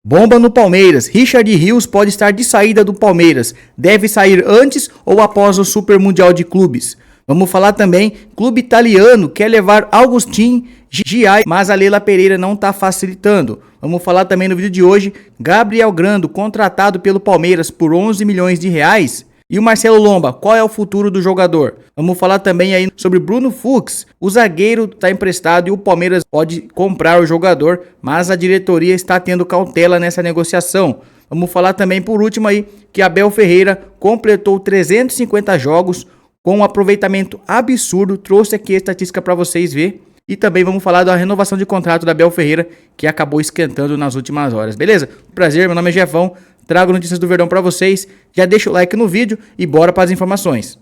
Bomba no Palmeiras. Richard Rios pode estar de saída do Palmeiras. Deve sair antes ou após o Super Mundial de Clubes. Vamos falar também, clube italiano quer levar Augustin Giai, mas a Leila Pereira não está facilitando. Vamos falar também no vídeo de hoje, Gabriel Grando contratado pelo Palmeiras por 11 milhões de reais. E o Marcelo Lomba, qual é o futuro do jogador? Vamos falar também aí sobre Bruno Fux. O zagueiro está emprestado e o Palmeiras pode comprar o jogador, mas a diretoria está tendo cautela nessa negociação. Vamos falar também por último aí que Abel Ferreira completou 350 jogos com um aproveitamento absurdo. Trouxe aqui a estatística para vocês verem. E também vamos falar da renovação de contrato da Abel Ferreira, que acabou esquentando nas últimas horas. Beleza? Prazer, meu nome é Jefão. Trago notícias do Verdão para vocês. Já deixa o like no vídeo e bora para as informações.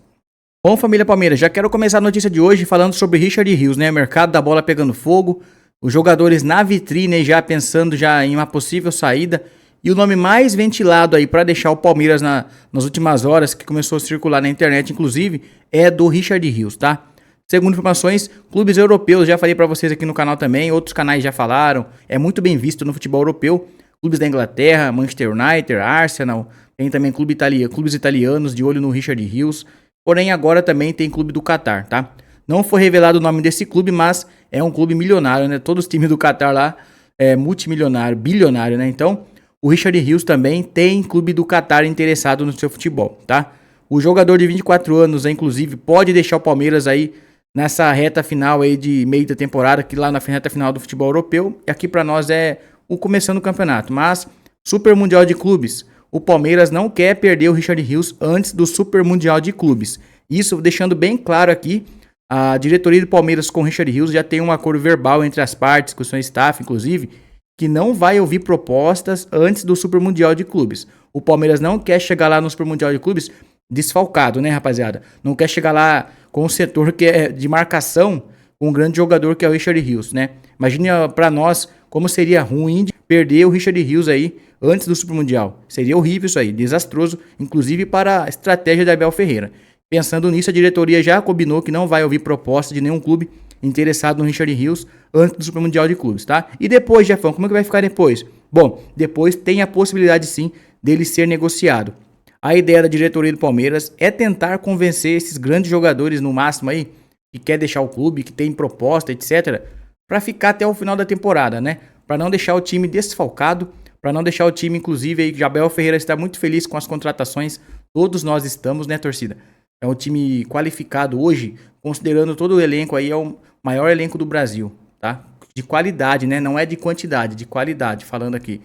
Bom, família Palmeiras, já quero começar a notícia de hoje falando sobre Richard Rios, né? Mercado da bola pegando fogo, os jogadores na vitrine já pensando já em uma possível saída. E o nome mais ventilado aí para deixar o Palmeiras nas últimas horas, que começou a circular na internet, inclusive, é do Richard Rios, tá? Segundo informações, clubes europeus, já falei para vocês aqui no canal também, outros canais já falaram, é muito bem visto no futebol europeu. Clubes da Inglaterra, Manchester United, Arsenal, tem também clubes italianos de olho no Richard Rios. Porém, agora também tem clube do Catar, tá? Não foi revelado o nome desse clube, mas é um clube milionário, né? Todos os times do Catar lá é multimilionário, bilionário, né? Então, o Richard Rios também tem clube do Catar interessado no seu futebol, tá? O jogador de 24 anos, inclusive, pode deixar o Palmeiras aí nessa reta final aí de meio da temporada, que lá na reta final do futebol europeu. E aqui para nós é o começando o campeonato, mas Super Mundial de Clubes, o Palmeiras não quer perder o Richard Rios antes do Super Mundial de Clubes. Isso deixando bem claro aqui, a diretoria do Palmeiras com o Richard Rios já tem um acordo verbal entre as partes, com o seu staff inclusive, que não vai ouvir propostas antes do Super Mundial de Clubes. O Palmeiras não quer chegar lá no Super Mundial de Clubes desfalcado, né, rapaziada? Não quer chegar lá com um setor que é de marcação, com um grande jogador que é o Richard Rios, né? Imagina para nós como seria ruim de perder o Richard Rios aí antes do Super Mundial. Seria horrível isso aí, desastroso, inclusive para a estratégia da Abel Ferreira. Pensando nisso, a diretoria já combinou que não vai ouvir proposta de nenhum clube interessado no Richard Rios antes do Super Mundial de Clubes, tá? E depois, Jefão, como é que vai ficar depois? Bom, depois tem a possibilidade sim dele ser negociado. A ideia da diretoria do Palmeiras é tentar convencer esses grandes jogadores no máximo aí, que quer deixar o clube, que tem proposta, etc., para ficar até o final da temporada, né? Para não deixar o time desfalcado, para não deixar o time, inclusive, aí, Abel Ferreira está muito feliz com as contratações, todos nós estamos, né, torcida? É um time qualificado hoje, considerando todo o elenco aí, é o maior elenco do Brasil, tá? De qualidade, né? Não é de quantidade, de qualidade, falando aqui.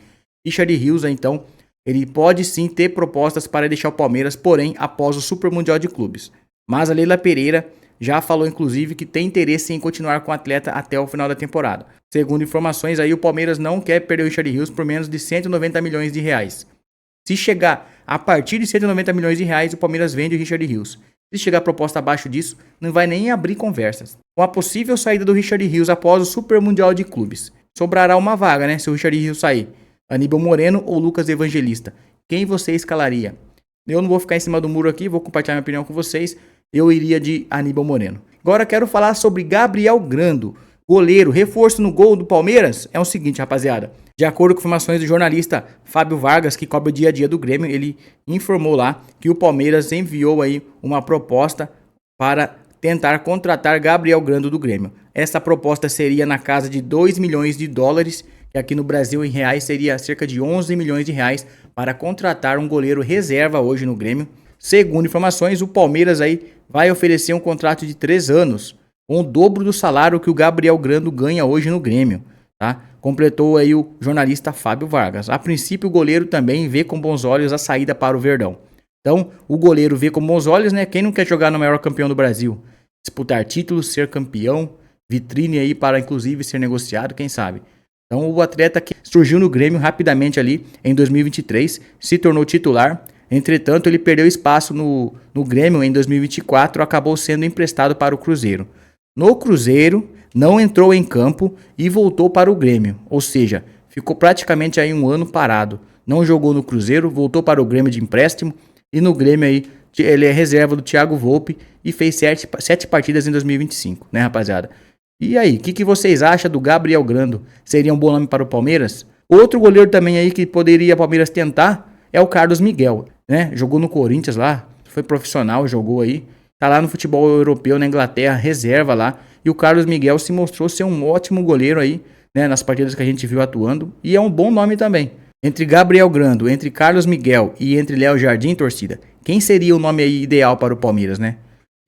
Richard Rios, então, ele pode sim ter propostas para deixar o Palmeiras, porém, após o Super Mundial de Clubes. Mas a Leila Pereira já falou, inclusive, que tem interesse em continuar com o atleta até o final da temporada. Segundo informações, aí o Palmeiras não quer perder o Richard Rios por menos de 190 milhões de reais. Se chegar a partir de 190 milhões de reais, o Palmeiras vende o Richard Rios. Se chegar a proposta abaixo disso, não vai nem abrir conversas. Com a possível saída do Richard Rios após o Super Mundial de Clubes, sobrará uma vaga, né? Se o Richard Rios sair. Aníbal Moreno ou Lucas Evangelista? Quem você escalaria? Eu não vou ficar em cima do muro aqui, vou compartilhar minha opinião com vocês. Eu iria de Aníbal Moreno. Agora quero falar sobre Gabriel Grando, goleiro, reforço no gol do Palmeiras. É o seguinte, rapaziada. De acordo com informações do jornalista Fábio Vargas, que cobre o dia a dia do Grêmio, ele informou lá que o Palmeiras enviou aí uma proposta para tentar contratar Gabriel Grando do Grêmio. Essa proposta seria na casa de 2 milhões de dólares, que aqui no Brasil em reais seria cerca de 11 milhões de reais para contratar um goleiro reserva hoje no Grêmio. Segundo informações, o Palmeiras aí vai oferecer um contrato de 3 anos, com o dobro do salário que o Gabriel Grando ganha hoje no Grêmio, tá? Completou aí o jornalista Fábio Vargas. A princípio, o goleiro também vê com bons olhos a saída para o Verdão. Então, o goleiro vê com bons olhos, né? Quem não quer jogar no maior campeão do Brasil? Disputar títulos, ser campeão, vitrine aí para inclusive ser negociado, quem sabe? Então, o atleta que surgiu no Grêmio rapidamente ali em 2023, se tornou titular. Entretanto, ele perdeu espaço no Grêmio em 2024, acabou sendo emprestado para o Cruzeiro. No Cruzeiro, não entrou em campo e voltou para o Grêmio, ou seja, ficou praticamente aí um ano parado. Não jogou no Cruzeiro, voltou para o Grêmio de empréstimo e no Grêmio aí ele é reserva do Thiago Volpi e fez 7 partidas em 2025, né, rapaziada? E aí, o que vocês acham do Gabriel Grando? Seria um bom nome para o Palmeiras? Outro goleiro também aí que poderia o Palmeiras tentar é o Carlos Miguel, né? Jogou no Corinthians lá, foi profissional, jogou aí. Tá lá no futebol europeu, na Inglaterra, reserva lá. E o Carlos Miguel se mostrou ser um ótimo goleiro aí, né? Nas partidas que a gente viu atuando. E é um bom nome também. Entre Gabriel Grando, entre Carlos Miguel e entre Léo Jardim, torcida, quem seria o nome aí ideal para o Palmeiras, né?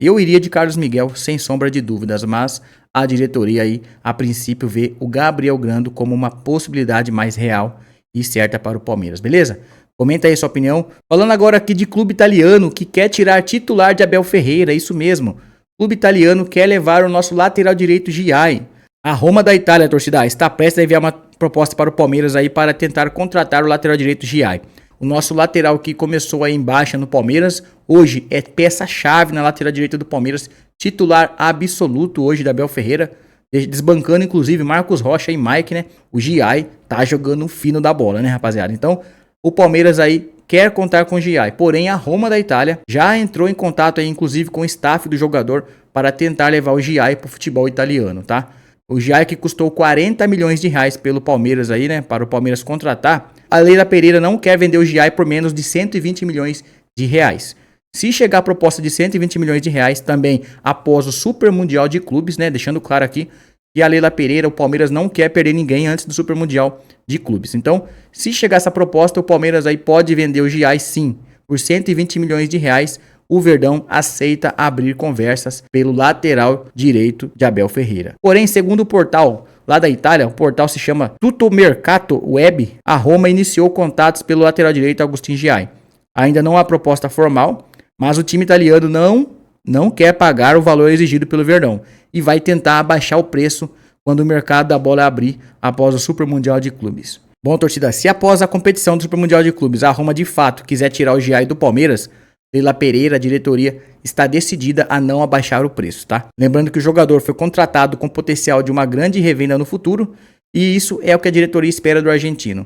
Eu iria de Carlos Miguel, sem sombra de dúvidas, mas a diretoria aí, a princípio, vê o Gabriel Grando como uma possibilidade mais real e certa para o Palmeiras, beleza? Comenta aí sua opinião. Falando agora aqui de clube italiano que quer tirar titular de Abel Ferreira, isso mesmo. Clube italiano quer levar o nosso lateral direito Giai. A Roma da Itália, torcida, está prestes a enviar uma proposta para o Palmeiras aí para tentar contratar o lateral direito Giai. O nosso lateral que começou aí em baixa no Palmeiras, hoje é peça-chave na lateral direita do Palmeiras, titular absoluto hoje da Abel Ferreira, desbancando inclusive Marcos Rocha e Mike, né? O Giai tá jogando um fino da bola, né, rapaziada? Então, o Palmeiras aí quer contar com o Giai, porém a Roma da Itália já entrou em contato aí inclusive com o staff do jogador para tentar levar o Giai para o futebol italiano, tá? O Giai que custou 40 milhões de reais pelo Palmeiras aí, né, para o Palmeiras contratar. A Leila Pereira não quer vender o Giai por menos de 120 milhões de reais. Se chegar a proposta de 120 milhões de reais também após o Super Mundial de Clubes, né, deixando claro aqui que a Leila Pereira, o Palmeiras não quer perder ninguém antes do Super Mundial de Clubes. Então, se chegar essa proposta, o Palmeiras aí pode vender o Giai sim, por 120 milhões de reais. O Verdão aceita abrir conversas pelo lateral direito de Abel Ferreira. Porém, segundo o portal lá da Itália, o portal se chama Tuttomercato Web, a Roma iniciou contatos pelo lateral direito Agustin Giai. Ainda não há proposta formal, mas o time italiano não quer pagar o valor exigido pelo Verdão e vai tentar abaixar o preço quando o mercado da bola abrir após o Super Mundial de Clubes. Bom, torcida, se após a competição do Super Mundial de Clubes a Roma de fato quiser tirar o Giai do Palmeiras, Leila Pereira, a diretoria, está decidida a não abaixar o preço, tá? Lembrando que o jogador foi contratado com potencial de uma grande revenda no futuro e isso é o que a diretoria espera do argentino.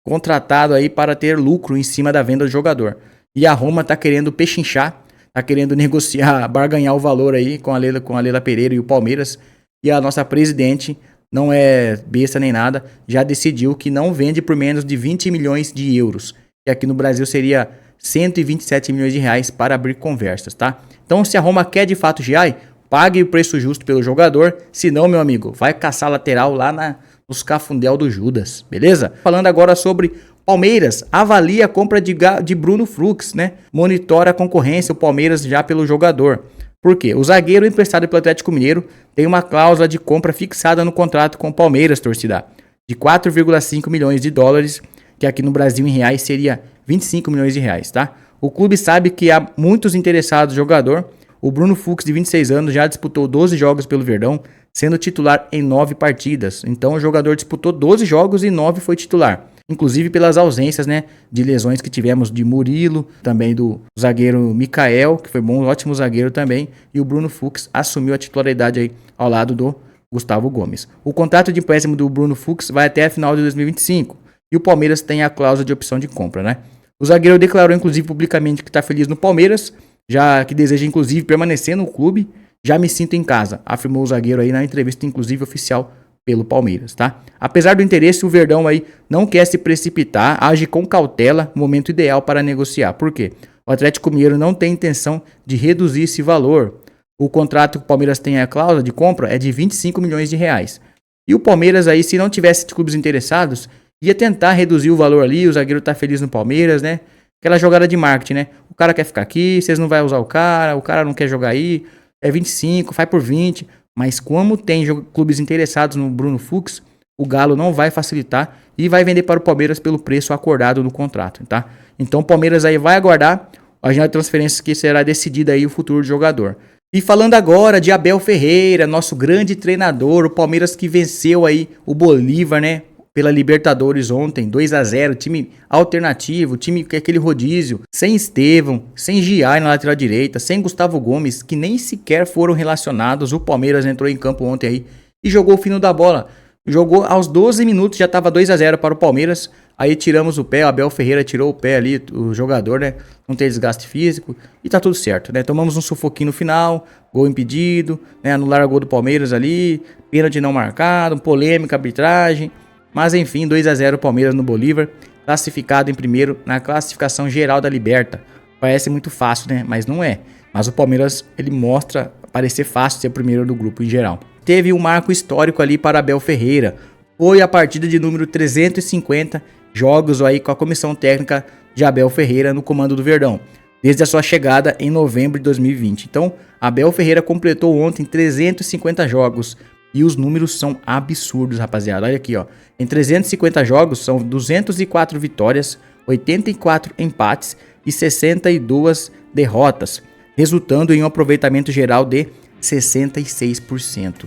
Contratado aí para ter lucro em cima da venda do jogador. E a Roma está querendo pechinchar, está querendo negociar, barganhar o valor aí com a Leila Pereira e o Palmeiras. E a nossa presidente, não é besta nem nada, já decidiu que não vende por menos de 20 milhões de euros. E aqui no Brasil seria 127 milhões de reais para abrir conversas, tá? Então, se a Roma quer de fato Giai, pague o preço justo pelo jogador, senão, meu amigo, vai caçar lateral lá nos cafundel do Judas, beleza? Falando agora sobre Palmeiras, avalia a compra de Bruno Fux, né? Monitora a concorrência, o Palmeiras já pelo jogador. Por quê? O zagueiro emprestado pelo Atlético Mineiro tem uma cláusula de compra fixada no contrato com o Palmeiras, torcida, de 4,5 milhões de dólares, que aqui no Brasil em reais seria 25 milhões de reais, tá? O clube sabe que há muitos interessados no jogador. O Bruno Fux, de 26 anos, já disputou 12 jogos pelo Verdão, sendo titular em 9 partidas. Então o jogador disputou 12 jogos e 9 foi titular. Inclusive pelas ausências, né, de lesões que tivemos de Murilo, também do zagueiro Mikael, que foi bom, ótimo zagueiro também, e o Bruno Fux assumiu a titularidade aí ao lado do Gustavo Gomes. O contrato de empréstimo do Bruno Fux vai até a final de 2025 e o Palmeiras tem a cláusula de opção de compra, né? O zagueiro declarou inclusive publicamente que está feliz no Palmeiras, já que deseja inclusive permanecer no clube. Já me sinto em casa, afirmou o zagueiro aí na entrevista inclusive oficial pelo Palmeiras, tá? Apesar do interesse, o Verdão aí não quer se precipitar, age com cautela, momento ideal para negociar. Por quê? O Atlético Mineiro não tem intenção de reduzir esse valor. O contrato que o Palmeiras tem, a cláusula de compra, é de 25 milhões de reais. E o Palmeiras aí, se não tivesse clubes interessados, ia tentar reduzir o valor ali, o zagueiro tá feliz no Palmeiras, né? Aquela jogada de marketing, né? O cara quer ficar aqui, vocês não vão usar o cara não quer jogar aí, é 25, faz por 20... Mas como tem clubes interessados no Bruno Fux, o Galo não vai facilitar e vai vender para o Palmeiras pelo preço acordado no contrato, tá? Então o Palmeiras aí vai aguardar a janela de transferências que será decidida aí o futuro do jogador. E falando agora de Abel Ferreira, nosso grande treinador, o Palmeiras que venceu aí o Bolívar, né? Pela Libertadores ontem, 2-0, time alternativo, time com aquele rodízio, sem Estevão, sem Giai na lateral direita, sem Gustavo Gomes, que nem sequer foram relacionados. O Palmeiras entrou em campo ontem aí e jogou o fino da bola. Jogou aos 12 minutos, já estava 2-0 para o Palmeiras. Aí tiramos o pé, o Abel Ferreira tirou o pé ali, o jogador, né? Não tem desgaste físico e tá tudo certo, né? Tomamos um sufoquinho no final, gol impedido, né? Anularam o gol do Palmeiras ali, pênalti não marcado, polêmica, arbitragem. Mas enfim, 2-0 Palmeiras no Bolívar, classificado em primeiro na classificação geral da Liberta. Parece muito fácil, né? Mas não é. Mas o Palmeiras, ele mostra parecer fácil ser o primeiro do grupo em geral. Teve um marco histórico ali para Abel Ferreira. Foi a partida de número 350 jogos aí com a comissão técnica de Abel Ferreira no comando do Verdão, desde a sua chegada em novembro de 2020. Então, Abel Ferreira completou ontem 350 jogos e os números são absurdos, rapaziada. Olha aqui, ó. Em 350 jogos são 204 vitórias, 84 empates e 62 derrotas, resultando em um aproveitamento geral de 66%.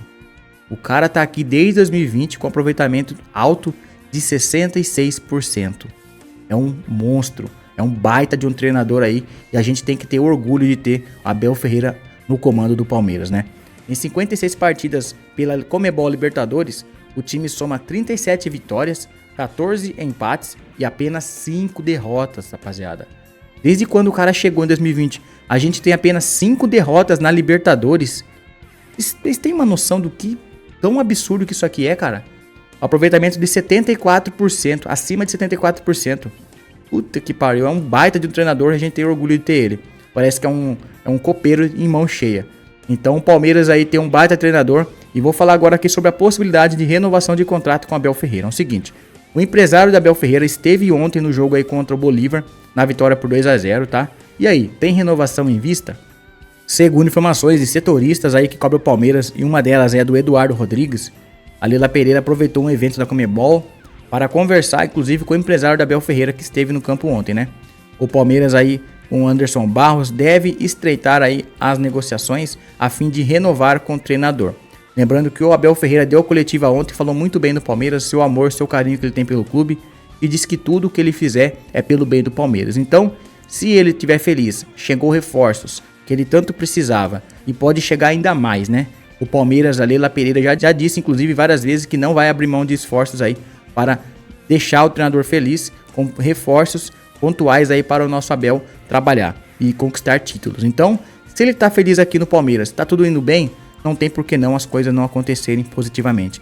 O cara tá aqui desde 2020 com aproveitamento alto de 66%. É um monstro, é um baita de um treinador aí e a gente tem que ter orgulho de ter Abel Ferreira no comando do Palmeiras, né? Em 56 partidas pela Conmebol Libertadores, o time soma 37 vitórias, 14 empates e apenas 5 derrotas, rapaziada. Desde quando o cara chegou em 2020, a gente tem apenas 5 derrotas na Libertadores. Vocês têm uma noção do que tão absurdo que isso aqui é, cara? Aproveitamento de 74%, acima de 74%. Puta que pariu, é um baita de um treinador, a gente tem orgulho de ter ele. Parece que é um copeiro em mão cheia. Então o Palmeiras aí tem um baita treinador e vou falar agora aqui sobre a possibilidade de renovação de contrato com Abel Ferreira. É o seguinte, o empresário de Abel Ferreira esteve ontem no jogo aí contra o Bolívar, na vitória por 2-0, tá? E aí, tem renovação em vista? Segundo informações de setoristas aí que cobrem o Palmeiras, e uma delas é a do Eduardo Rodrigues, a Leila Pereira aproveitou um evento da Conmebol para conversar, inclusive, com o empresário da Abel Ferreira que esteve no campo ontem, né? O Palmeiras aí, com o Anderson Barros, deve estreitar aí as negociações a fim de renovar com o treinador. Lembrando que o Abel Ferreira deu a coletiva ontem, falou muito bem do Palmeiras, seu amor, seu carinho que ele tem pelo clube e disse que tudo o que ele fizer é pelo bem do Palmeiras. Então, se ele estiver feliz, chegou reforços que ele tanto precisava e pode chegar ainda mais, né? O Palmeiras, a Leila Pereira já disse, inclusive, várias vezes que não vai abrir mão de esforços aí para deixar o treinador feliz com reforços pontuais aí para o nosso Abel trabalhar e conquistar títulos. Então, se ele tá feliz aqui no Palmeiras, tá tudo indo bem, não tem por que não as coisas não acontecerem positivamente.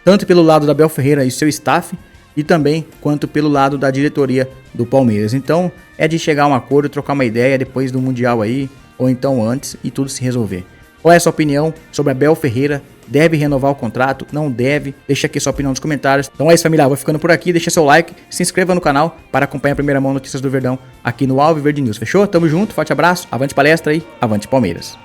Tanto pelo lado da Abel Ferreira e seu staff, e também quanto pelo lado da diretoria do Palmeiras. Então, é de chegar a um acordo, trocar uma ideia depois do Mundial aí, ou então antes, e tudo se resolver. Qual é a sua opinião sobre Abel Ferreira? Deve renovar o contrato? Não deve? Deixa aqui sua opinião nos comentários. Então é isso, família. Vou ficando por aqui. Deixa seu like, se inscreva no canal para acompanhar a primeira mão notícias do Verdão aqui no Alviverde News. Fechou? Tamo junto, forte abraço, avante palestra e avante Palmeiras.